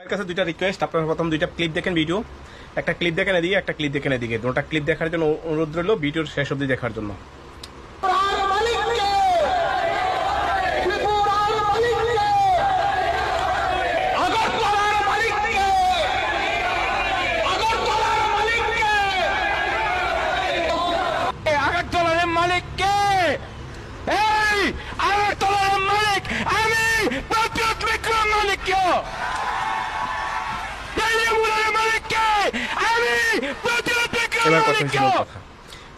সবার কাছে দুইটা রিকোয়েস্ট, আপনারা প্রথম দুইটা ক্লিপ দেখেন ভিডিও, একটা ক্লিপ দেখেন এদিকে, একটা ক্লিপ দেখেন এদিকে। দুটো ক্লিপ দেখার জন্য অনুরোধ রইল, ভিডিওর শেষ অবধি দেখার জন্য। এবার কথা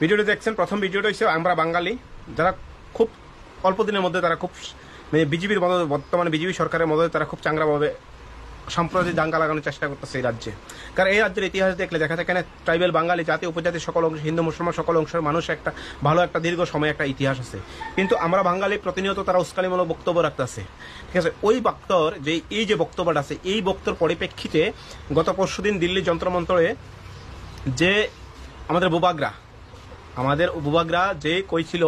ভিডিওটা দেখছেন, প্রথম ভিডিওটা হচ্ছে আমরা বাঙালি যারা খুব অল্প দিনের মধ্যে তারা খুব বিজেপির মদতে, বর্তমানে বিজেপি সরকারের মদতে তারা খুব চাঙ্গাভাবে সাম্প্রদায়িক দাঙ্গা লাগানোর চেষ্টা করতেছে এই রাজ্যে। কারণ এই রাজ্যের ইতিহাস দেখলে দেখা যায় কেন ট্রাইবেল বাঙালি জাতি উপজাতি সকল অংশ, হিন্দু মুসলমান সকল অংশের মানুষ একটা ভালো একটা দীর্ঘ সময় একটা ইতিহাস আছে, কিন্তু আমরা বাঙালি প্রতিনিয়ত তারা উস্কানিমূলক বক্তব্য রাখতেছে। ঠিক আছে, ওই বক্তব্য যে এই যে বক্তব্যটা আছে, এই বক্তব্যের পরিপ্রেক্ষিতে গত পরশুদিন দিল্লি যন্ত্রমন্ত্রে যে আমাদের বুবাগরা যে কইছিল,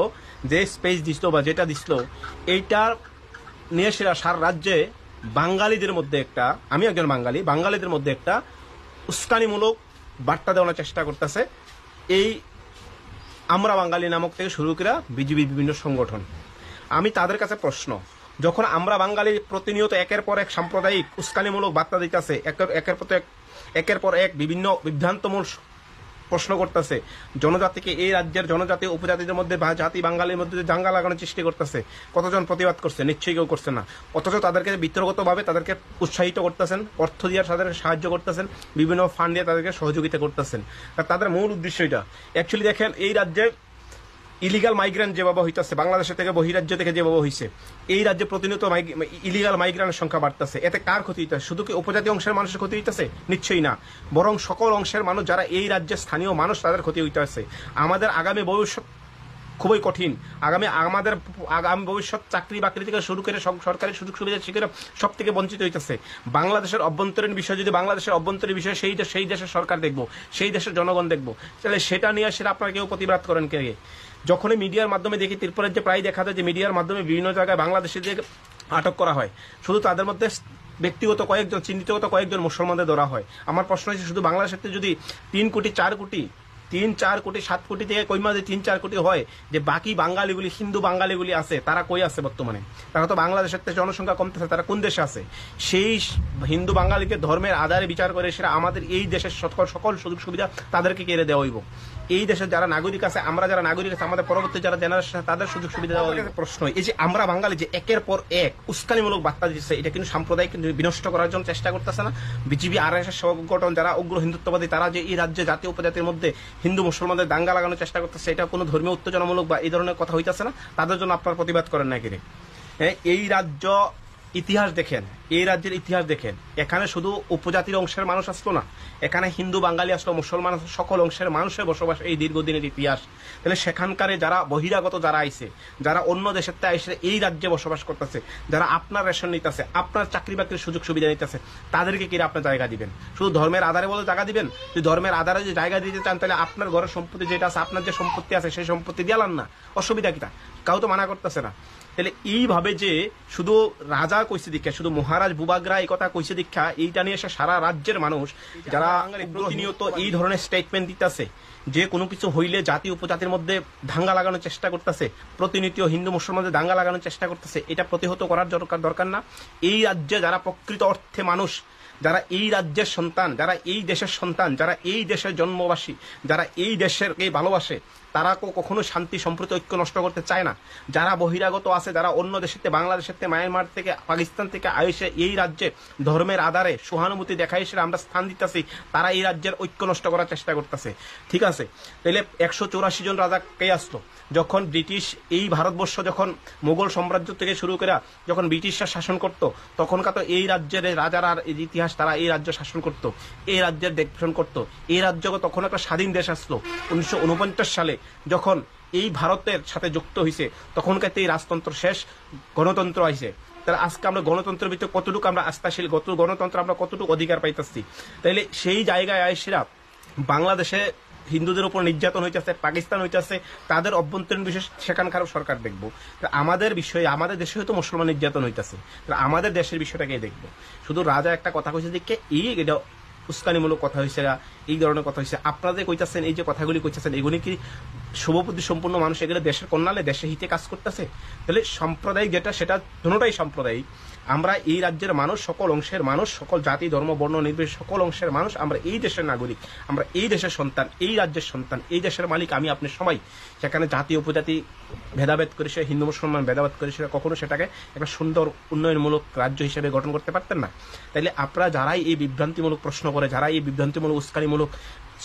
যে স্পেস দিছিল বা যেটা দিছিল, এইটার নিয়ে সেরা সারা রাজ্যে বাঙালিদের মধ্যে একটা, আমি একজন বাঙালি, বাঙালিদের মধ্যে একটা উস্কানিমূলক বার্তা দেওয়ার চেষ্টা করতেছে এই আমরা বাঙালি নামক থেকে শুরু করে বিজেপির বিভিন্ন সংগঠন। আমি তাদের কাছে প্রশ্ন, যখন আমরা বাঙালি প্রতিনিয়ত একের পর এক সাম্প্রদায়িক উস্কানিমূলক বার্তা দিতেছে, একের পর এক বিভিন্ন বিভ্রান্তমূলক প্রশ্ন করতেছে, জনজাতিকে এই রাজ্যের জনজাতি উপজাতিদের মধ্যে বা জাতি বাঙালির মধ্যে দাঙ্গা লাগানোর চেষ্টা করতেছে, কতজন প্রতিবাদ করছে? নিশ্চয়ই কেউ করছে না। অথচ তাদেরকে বিতর্কতভাবে তাদেরকে উৎসাহিত করতেছেন, অর্থ দিয়ে তাদেরকে সাহায্য করতেছেন, বিভিন্ন ফান্ড দিয়ে তাদেরকে সহযোগিতা করতেছেন। তাদের মূল উদ্দেশ্য এটা। অ্যাকচুয়ালি দেখেন, এই রাজ্যে ইলিগাল মাইগ্রেন্ট যেভাবে হইতেছে, বাংলাদেশের থেকে বহিরাজ্য থেকে যেভাবে হইছে, এই রাজ্যে প্রতিনিয়ত ইলিগাল মাইগ্রেন্টের সংখ্যা বাড়তেছে। এতে কার ক্ষতি হইতেছে? শুধু কি উপজাতি অংশের মানুষের ক্ষতি হইতেছে? নিশ্চয়ই না, বরং সকল অংশের মানুষ যারা এই রাজ্যের স্থানীয় মানুষ তাদের ক্ষতি হইতেছে। আমাদের আগামী ভবিষ্যৎ খুবই কঠিন। আমাদের আগামী ভবিষ্যৎ চাকরি বাকরি থেকে শুরু করে সরকারি সুযোগ সুবিধা শিখে সব থেকে বঞ্চিত হইতেছে। বাংলাদেশের অভ্যন্তরীণ বিষয় যদি বাংলাদেশের অভ্যন্তরীণ বিষয় সেই দেশের সরকার দেখবো, সেই দেশের জনগণ দেখবো, তাহলে সেটা নিয়ে সেটা আপনারা কেউ প্রতিবাদ করেন কে? যখনই মিডিয়ার মাধ্যমে দেখি ত্রিপুরার যে প্রায় দেখা যায় যে মিডিয়ার মাধ্যমে বিভিন্ন জায়গায় বাংলাদেশিদের আটক করা হয়, শুধু তাদের মধ্যে ব্যক্তিগত কয়েকজন, চিহ্নিতগত কয়েকজন মুসলমানদের ধরা হয়। আমার প্রশ্ন হচ্ছে, শুধু বাংলাদেশের যদি 3 কোটি 4 কোটি 7 কোটি থেকে কইমা যে 3-4 কোটি হয়, যে বাকি বাঙালিগুলি, হিন্দু বাঙালিগুলি আছে, তারা কই আছে বর্তমানে? তারা তো বাংলাদেশের জনসংখ্যা কমতেছে, তারা কোন দেশে আছে? সেই হিন্দু বাঙালিকে ধর্মের আধারে বিচার করে সেটা আমাদের এই দেশের সকল সুযোগ সুবিধা তাদেরকে কেড়ে দেওয়া হইব। এই দেশের যারা নাগরিক আছে, আমরা যারা নাগরিক আছে, আমাদের পরবর্তী যারা জেনারেশন তাদের সুযোগ সুবিধা দেওয়া হইব। প্রশ্ন, এই যে আমরা বাঙালি যে একের পর এক উস্কানিমূলক বার্তা দিচ্ছে, এটা কিন্তু সাম্প্রদায়িক বিনষ্ট করার জন্য চেষ্টা করতেছে না? বিজেপি RSS সংগঠন যারা উগ্র হিন্দুত্ববাদী, তারা যে এই রাজ্যে জাতীয় উপজাতির মধ্যে হিন্দু মুসলমানদের দাঙ্গা লাগানোর চেষ্টা করতেছে, এটা কোনো ধর্মীয় উত্তেজনামূলক বা এই ধরনের কথা হইতেছে না? তাদের জন্য আপনারা প্রতিবাদ করেন না কিরে? এই রাজ্য ইতিহাস দেখেন, এই রাজ্যের ইতিহাস দেখেন, এখানে শুধু উপজাতির অংশের মানুষ আসলো না, এখানে হিন্দু বাঙালি আসলো, মুসলমান আসলো, সকল অংশের মানুষের বসবাস এই দীর্ঘদিনের ইতিহাস। তাহলে সেখানকার যারা বহিরাগত যারা আইছে, যারা অন্য দেশের থেকে এসে এই রাজ্যে বসবাস করতেছে, যারা আপনার রেশন নিতেছে, আপনার চাকরি বাকরির সুযোগ সুবিধা নিতেছে, তাদেরকে কি আপনার জায়গা দিবেন? শুধু ধর্মের আধারে বলে জায়গা দিবেন? যদি ধর্মের আধারে যে জায়গা দিতে চান, তাহলে আপনার ঘরের সম্পত্তি যেটা আছে, আপনার যে সম্পত্তি আছে, সেই সম্পত্তি দিয়ালান না, অসুবিধা কিটা? কাউ তো মানা করতেছে না। তাহলে এইভাবে যে শুধু রাজা কইছে দীক্ষা, শুধু মহারাজ বুবাগরা এই কথা কইছে দীক্ষা, এইটা নিয়ে এসে সারা রাজ্যের মানুষ যারা প্রতিনিয়ত এই ধরনের স্টেটমেন্ট দিতেছে, যে কোনো কিছু হইলে জাতি উপজাতির মধ্যে দাঙ্গা লাগানোর চেষ্টা করতেছে, প্রতিনিয়ত হিন্দু মুসলমানদের দাঙ্গা লাগানোর চেষ্টা করতেছে, এটা প্রতিহত করার দরকার না? এই রাজ্যে যারা প্রকৃত অর্থে মানুষ, যারা এই রাজ্যের সন্তান, যারা এই দেশের সন্তান, যারা এই দেশের জন্মবাসী, যারা এই দেশের ভালোবাসে, তারা কখনো শান্তি সম্প্রীতি ঐক্য নষ্ট করতে চায় না। যারা বহিরাগত আছে, যারা অন্য দেশের থেকে, বাংলাদেশের থেকে, মায়ানমার থেকে, পাকিস্তান থেকে আইসে এই রাজ্যে ধর্মের আধারে সহানুভূতি দেখাই এসে আমরা স্থান দিতেছি, তারা এই রাজ্যের ঐক্য নষ্ট করার চেষ্টা করতেছে। ঠিক আছে, তাহলে 184 জন রাজা কে আসলো? যখন ব্রিটিশ এই ভারতবর্ষ, যখন মুঘল সাম্রাজ্য থেকে শুরু করে যখন ব্রিটিশরা শাসন করত, তখনকার তো এই রাজ্যের রাজারা ইতিহাস, তারা এই রাজ্য শাসন করত, এই রাজ্যের দেখশন করত। এই রাজ্য তখন একটা স্বাধীন দেশ আসলো 1949 সালে, যখন এই ভারতের সাথে যুক্ত হয়েছে, তখনকার এই রাজতন্ত্র শেষ, গণতন্ত্র আইছে। তাহলে আজকে আমরা গণতন্ত্রের ভিতরে কতটুকু আমরা আস্থাশীল, গণতন্ত্র আমরা কতটুকু অধিকার পাইতেছি? তাইলে সেই জায়গায় আইসিরা বাংলাদেশে হিন্দুদের উপর নির্যাতন হইতেছে, পাকিস্তান হইতেছে, তাদের অভ্যন্তরীণ বিষয় সেখানকার সরকার দেখবো। আমাদের বিষয়ে, আমাদের দেশে হয়তো মুসলমান নির্যাতন হইতেছে, আমাদের দেশের বিষয়টাকে দেখবো। শুধু রাজা একটা কথা কইছে যে কে এটা উস্কানিমূলক কথা হয়েছে, এই ধরনের কথা হয়েছে। আপনারা যে কইতাছেন, এই যে কথাগুলি কইতাছেন, এগুলি কি শুভবুদ্ধি সম্পূর্ণ মানুষ এগুলো দেশের কন্যালে দেশের হিতে কাজ করতেছে? তাহলে সাম্প্রদায়িক যেটা, সেটা দুটোটাই সাম্প্রদায়িক। আমরা এই রাজ্যের মানুষ, সকল অংশের মানুষ, সকল জাতি ধর্ম বর্ণ নির্বিশেষে সকল অংশের মানুষ, আমরা এই দেশের নাগরিক, আমরা এই দেশের সন্তান, এই রাজ্যের সন্তান, এই দেশের মালিক আমি আপনি সবাই। সেখানে জাতি উপজাতি ভেদাভেদ করে, সে হিন্দু মুসলমান ভেদাভেদ করে সে কখনো সেটাকে একটা সুন্দর উন্নয়নমূলক রাজ্য হিসেবে গঠন করতে পারতেন না। তাইলে আপনারা যারাই এই বিভ্রান্তিমূলক প্রশ্ন করে, যারা এই বিভ্রান্তিমূলক উস্কানিমূলক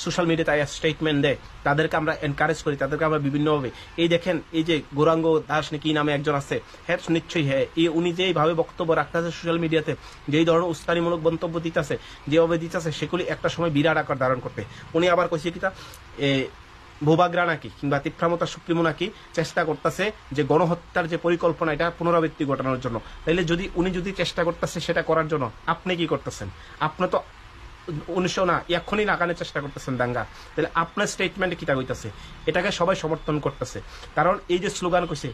সোশ্যাল মিডিয়াতে স্টেটমেন্ট দেয়, তাদেরকে আমরা এনকারেজ করি, তাদেরকে আমরা বিভিন্নভাবে, এই দেখেন এই যে গৌরাঙ্গ দাস নাকি নামে একজন আছে, হ্যাঁ নিশ্চয়ই, হ্যাঁ উনি যেভাবে বক্তব্য রাখতেছে সোশ্যাল মিডিয়াতে, যেই ধরনের উস্কানিমূলক মন্তব্য দিতেছে, যেভাবে দিতেছে, সেগুলি একটা সময় বিরাট আকার ধারণ করতে। উনি আবার কইছে কিটা ভূভাগরা নাকি কিংবা তিপ্রামতা সুপ্রিমো নাকি চেষ্টা করতেছে যে গণহত্যার যে পরিকল্পনা এটা পুনরাবৃত্তি ঘটানোর জন্য। তাইলে যদি উনি যদি চেষ্টা করতেছে সেটা করার জন্য, আপনি কি করতেছেন? আপনি তো 1900 না এখনই লাগানোর চেষ্টা করতেছেন দাঙ্গা। তাহলে আপনার স্টেটমেন্টে কিটা হইতেছে? এটাকে সবাই সমর্থন করতেছে। কারণ এই যে স্লোগান কইছে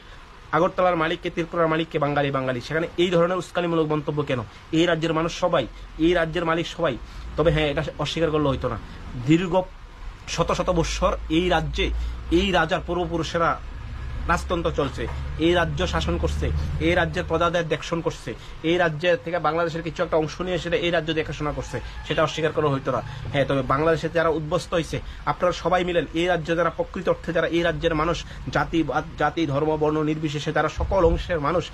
আগরতলার মালিককে, ত্রিপুরার মালিককে বাঙালি বাঙালি, সেখানে এই ধরনের উস্কানিমূলক মন্তব্য কেন? এই রাজ্যের মানুষ সবাই, এই রাজ্যের মালিক সবাই। তবে হ্যাঁ, এটা অস্বীকার করলে হইতো না, দীর্ঘ শত শত বৎসর এই রাজ্যে এই রাজার পূর্বপুরুষেরা রাজতন্ত্র চলছে, এই রাজ্য শাসন করছে, এই রাজ্যের প্রজাদের দেখশন করছে, এই রাজ্যের থেকে বাংলাদেশের কিছু একটা অংশ নিয়ে সেটা এই রাজ্য দেখাশোনা করছে, সেটা অস্বীকার করা হইতো না। হ্যাঁ, তবে বাংলাদেশে যারা উদ্বস্ত হয়েছে, আপনারা সবাই মিলেন এই রাজ্য যারা প্রকৃত অর্থে যারা এই রাজ্যের মানুষ, জাতি ধর্ম বর্ণ নির্বিশেষে যারা সকল অংশের মানুষ,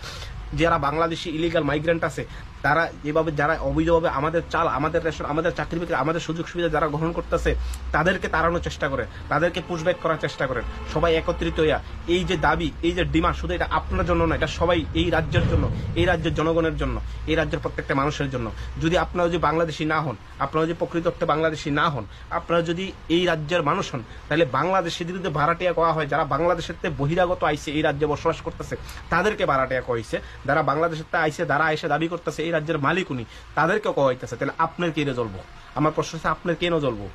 যারা বাংলাদেশি ইলিগাল মাইগ্রেন্ট আছে, তারা যেভাবে যারা অবৈধভাবে আমাদের চাল, আমাদের রেশন, আমাদের চাকরি বাকরি, আমাদের সুযোগ সুবিধা যারা গ্রহণ করতেছে, তাদেরকে তাড়ানোর চেষ্টা করেন, তাদেরকে পুশব্যাক করার চেষ্টা করেন। সবাই একত্রিত হইয়া এই যে দাবি, এই যে ডিমান্ড, শুধু এটা আপনার জন্য না, এটা সবাই এই রাজ্যের জন্য, এই রাজ্যের জনগণের জন্য, এই রাজ্যের প্রত্যেকটা মানুষের জন্য। যদি আপনারা যদি বাংলাদেশি না হন, আপনারা যদি প্রকৃত অর্থে বাংলাদেশি না হন, আপনারা যদি এই রাজ্যের মানুষ হন, তাহলে বাংলাদেশের বিরুদ্ধে ভাড়াটিয়া করা হয়। যারা বাংলাদেশের বহিরাগত আইসে এই রাজ্যে বসবাস করতেছে, তাদেরকে ভাড়াটিয়া কইছে। যারা বাংলাদেশের আইসে, যারা এসে দাবি করতেছে এই রাজ্যের মালিক উনি, তাদেরকে কইতেছে। তাহলে আপনার কে জ্বলবো? আমার প্রশ্ন হচ্ছে, আপনার কেন জ্বলবো?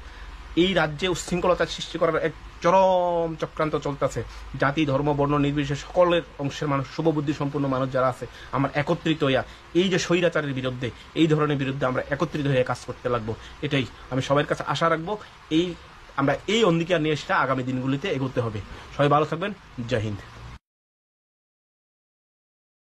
এই রাজ্যে উচ্ছৃঙ্খলতা সৃষ্টি করার এক চরম চক্রান্ত চলতেছে। জাতি ধর্ম বর্ণ নির্বিশেষে সকলের অংশের মানুষ, শুভবুদ্ধি সম্পূর্ণ মানুষ যারা আছে, আমরা একত্রিত হইয়া এই যে স্বৈরাচারের বিরুদ্ধে, এই ধরনের বিরুদ্ধে আমরা একত্রিত হয়ে কাজ করতে লাগবো। এটাই আমি সবার কাছে আশা রাখবো। আমরা এই অঙ্গীকার নিয়ে সেটা আগামী দিনগুলিতে এগোতে হবে। সবাই ভালো থাকবেন। জয় হিন্দ।